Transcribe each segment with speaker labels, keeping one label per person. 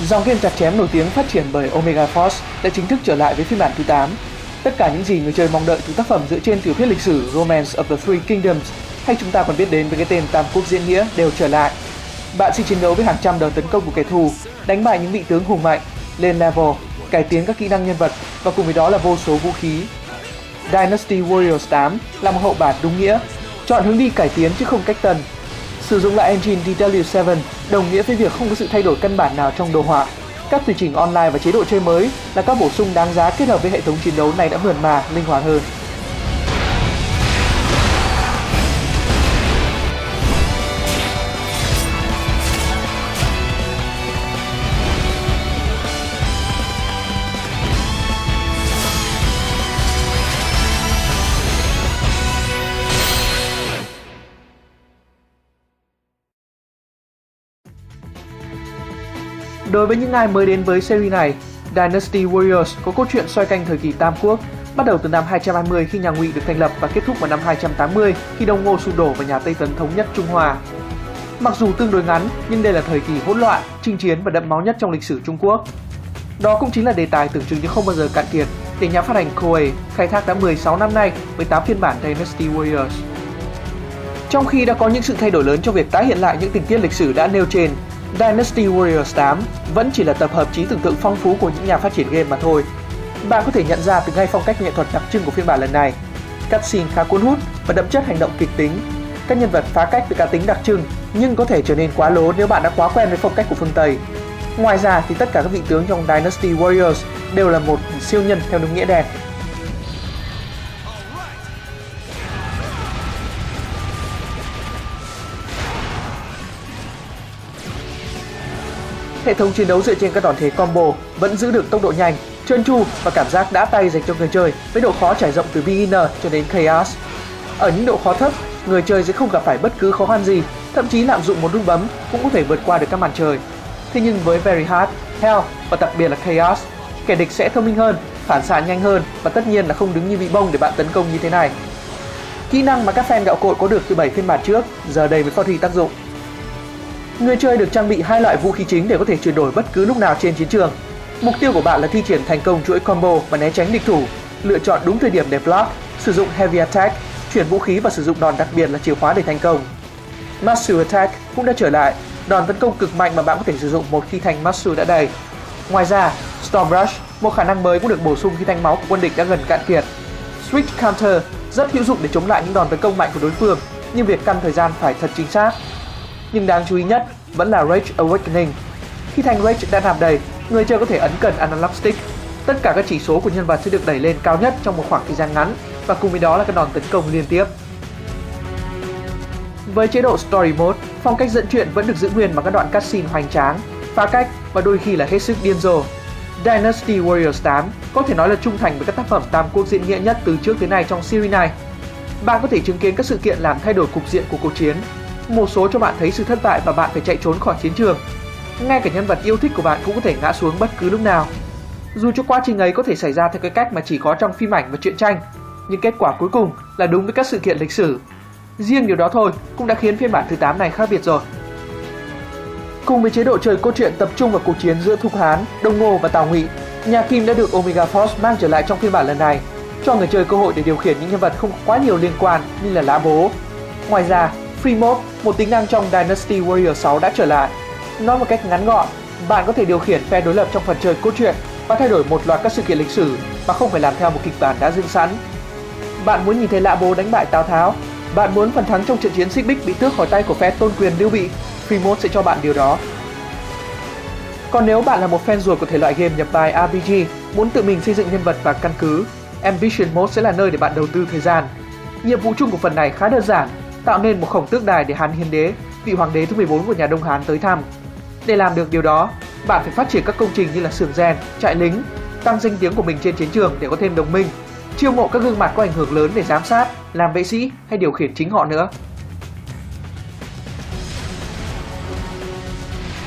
Speaker 1: Dòng game chặt chém nổi tiếng phát triển bởi Omega Force đã chính thức trở lại với phiên bản thứ 8. Tất cả những gì người chơi mong đợi từ tác phẩm dựa trên tiểu thuyết lịch sử Romance of the Three Kingdoms, hay chúng ta còn biết đến với cái tên Tam Quốc diễn nghĩa, đều trở lại. Bạn sẽ chiến đấu với hàng trăm đợt tấn công của kẻ thù, đánh bại những vị tướng hùng mạnh, lên level, cải tiến các kỹ năng nhân vật và cùng với đó là vô số vũ khí. Dynasty Warriors 8 là một hậu bản đúng nghĩa, chọn hướng đi cải tiến chứ không cách tân. Sử dụng lại engine DW7 đồng nghĩa với việc không có sự thay đổi căn bản nào trong đồ họa. Các tùy chỉnh online và chế độ chơi mới là các bổ sung đáng giá kết hợp với hệ thống chiến đấu này đã mượt mà, linh hoạt hơn. Đối với những ai mới đến với series này, Dynasty Warriors có câu chuyện xoay quanh thời kỳ Tam Quốc, bắt đầu từ năm 220 khi nhà Ngụy được thành lập và kết thúc vào năm 280 khi Đông Ngô sụp đổ và nhà Tây Tấn thống nhất Trung Hoa. Mặc dù tương đối ngắn, nhưng đây là thời kỳ hỗn loạn, chinh chiến và đẫm máu nhất trong lịch sử Trung Quốc. Đó cũng chính là đề tài tưởng chừng như không bao giờ cạn kiệt để nhà phát hành Koei khai thác đã 16 năm nay với 8 phiên bản Dynasty Warriors. Trong khi đã có những sự thay đổi lớn trong việc tái hiện lại những tình tiết lịch sử đã nêu trên, Dynasty Warriors 8 vẫn chỉ là tập hợp trí tưởng tượng phong phú của những nhà phát triển game mà thôi. Bạn có thể nhận ra từ ngay phong cách nghệ thuật đặc trưng của phiên bản lần này. Cutscene khá cuốn hút và đậm chất hành động kịch tính. Các nhân vật phá cách với cá tính đặc trưng nhưng có thể trở nên quá lố nếu bạn đã quá quen với phong cách của phương Tây. Ngoài ra thì tất cả các vị tướng trong Dynasty Warriors đều là một siêu nhân theo đúng nghĩa đen. Hệ thống chiến đấu dựa trên các đòn thế combo vẫn giữ được tốc độ nhanh, trơn tru và cảm giác đã tay dành cho người chơi với độ khó trải rộng từ beginner cho đến chaos. Ở những độ khó thấp, người chơi sẽ không gặp phải bất cứ khó khăn gì, thậm chí lạm dụng một nút bấm cũng có thể vượt qua được các màn trời. Thế nhưng với Very Hard, Hell và đặc biệt là Chaos, kẻ địch sẽ thông minh hơn, phản xạ nhanh hơn và tất nhiên là không đứng như bị bông để bạn tấn công như thế này. Kỹ năng mà các fan gạo cội có được từ 7 phiên bản trước giờ đây mới phát huy tác dụng. Người chơi được trang bị hai loại vũ khí chính để có thể chuyển đổi bất cứ lúc nào trên chiến trường. Mục tiêu của bạn là thi triển thành công chuỗi combo và né tránh địch thủ, lựa chọn đúng thời điểm để block, sử dụng heavy attack, chuyển vũ khí và sử dụng đòn đặc biệt là chìa khóa để thành công. Muscle attack cũng đã trở lại, đòn tấn công cực mạnh mà bạn có thể sử dụng một khi thanh muscle đã đầy. Ngoài ra, Storm Rush, một khả năng mới cũng được bổ sung khi thanh máu của quân địch đã gần cạn kiệt. Switch counter rất hữu dụng để chống lại những đòn tấn công mạnh của đối phương, nhưng việc căn thời gian phải thật chính xác. Nhưng đáng chú ý nhất vẫn là Rage Awakening. Khi thanh Rage đã nạp đầy, người chơi có thể ấn cần Analog Stick. Tất cả các chỉ số của nhân vật sẽ được đẩy lên cao nhất trong một khoảng thời gian ngắn và cùng với đó là các đòn tấn công liên tiếp. Với chế độ Story Mode, phong cách dẫn truyện vẫn được giữ nguyên bằng các đoạn cutscene hoành tráng, phá cách và đôi khi là hết sức điên rồ. Dynasty Warriors 8 có thể nói là trung thành với các tác phẩm Tam Quốc diễn nghĩa nhất từ trước tới nay trong series này. Bạn có thể chứng kiến các sự kiện làm thay đổi cục diện của cuộc chiến. Một số cho bạn thấy sự thất bại và bạn phải chạy trốn khỏi chiến trường. Ngay cả nhân vật yêu thích của bạn cũng có thể ngã xuống bất cứ lúc nào. Dù cho quá trình ấy có thể xảy ra theo cái cách mà chỉ có trong phim ảnh và truyện tranh, nhưng kết quả cuối cùng là đúng với các sự kiện lịch sử. Riêng điều đó thôi cũng đã khiến phiên bản thứ 8 này khác biệt rồi. Cùng với chế độ chơi cốt truyện tập trung vào cuộc chiến giữa Thục Hán, Đông Ngô và Tào Ngụy, nhà Kim đã được Omega Force mang trở lại trong phiên bản lần này, cho người chơi cơ hội để điều khiển những nhân vật không có quá nhiều liên quan như là lá bố. Ngoài ra, Free Mode, một tính năng trong Dynasty Warriors 6 đã trở lại. Nói một cách ngắn gọn, bạn có thể điều khiển phe đối lập trong phần chơi cốt truyện và thay đổi một loạt các sự kiện lịch sử mà không phải làm theo một kịch bản đã dựng sẵn. Bạn muốn nhìn thấy Lã Bố đánh bại Tào Tháo, bạn muốn phần thắng trong trận chiến Xích Bích bị tước khỏi tay của phe tôn quyền Lưu Bị, Free Mode sẽ cho bạn điều đó. Còn nếu bạn là một fan ruột của thể loại game nhập vai RPG, muốn tự mình xây dựng nhân vật và căn cứ, Ambition Mode sẽ là nơi để bạn đầu tư thời gian. Nhiệm vụ chung của phần này khá đơn giản, tạo nên một khổng tước đài để Hán Hiến Đế, vị hoàng đế thứ 14 của nhà Đông Hán tới thăm. Để làm được điều đó, bạn phải phát triển các công trình như là xưởng rèn, trại lính, tăng danh tiếng của mình trên chiến trường để có thêm đồng minh, chiêu mộ các gương mặt có ảnh hưởng lớn để giám sát, làm vệ sĩ hay điều khiển chính họ nữa.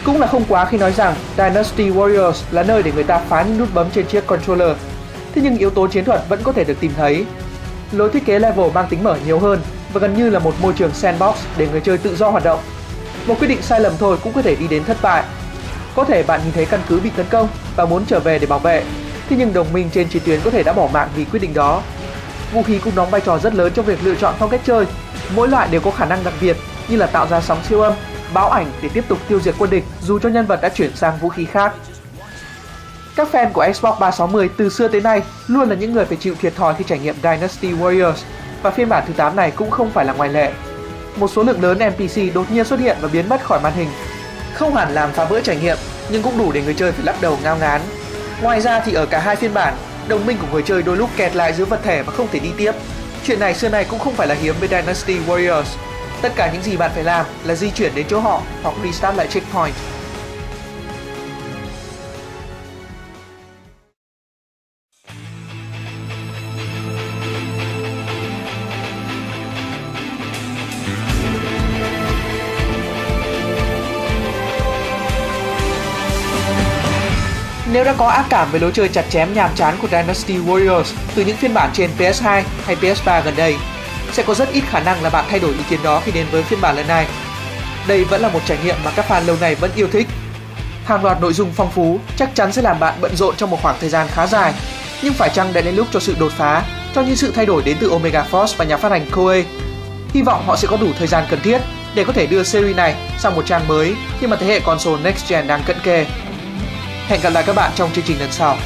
Speaker 1: Cũng là không quá khi nói rằng Dynasty Warriors là nơi để người ta phá những nút bấm trên chiếc controller. Thế nhưng yếu tố chiến thuật vẫn có thể được tìm thấy. Lối thiết kế level mang tính mở nhiều hơn và gần như là một môi trường sandbox để người chơi tự do hoạt động. Một quyết định sai lầm thôi cũng có thể đi đến thất bại. Có thể bạn nhìn thấy căn cứ bị tấn công và muốn trở về để bảo vệ, thế nhưng đồng minh trên chiến tuyến có thể đã bỏ mạng vì quyết định đó. Vũ khí cũng đóng vai trò rất lớn trong việc lựa chọn phong cách chơi. Mỗi loại đều có khả năng đặc biệt như là tạo ra sóng siêu âm, báo ảnh để tiếp tục tiêu diệt quân địch dù cho nhân vật đã chuyển sang vũ khí khác. Các fan của Xbox 360 từ xưa tới nay luôn là những người phải chịu thiệt thòi khi trải nghiệm Dynasty Warriors, và phiên bản thứ 8 này cũng không phải là ngoại lệ. Một số lượng lớn NPC đột nhiên xuất hiện và biến mất khỏi màn hình. Không hẳn làm phá vỡ trải nghiệm, nhưng cũng đủ để người chơi phải lắc đầu ngao ngán. Ngoài ra thì ở cả hai phiên bản, đồng minh của người chơi đôi lúc kẹt lại giữa vật thể và không thể đi tiếp. Chuyện này xưa nay cũng không phải là hiếm với Dynasty Warriors. Tất cả những gì bạn phải làm là di chuyển đến chỗ họ hoặc restart lại checkpoint. Nếu đã có ác cảm với lối chơi chặt chém nhàm chán của Dynasty Warriors từ những phiên bản trên PS2 hay PS3 gần đây, sẽ có rất ít khả năng là bạn thay đổi ý kiến đó khi đến với phiên bản lần này. Đây vẫn là một trải nghiệm mà các fan lâu nay vẫn yêu thích. Hàng loạt nội dung phong phú chắc chắn sẽ làm bạn bận rộn trong một khoảng thời gian khá dài, nhưng phải chăng đã đến lúc cho sự đột phá, cho những sự thay đổi đến từ Omega Force và nhà phát hành Koei. Hy vọng họ sẽ có đủ thời gian cần thiết để có thể đưa series này sang một trang mới khi mà thế hệ console Next Gen đang cận kề. Hẹn gặp lại các bạn trong chương trình lần sau.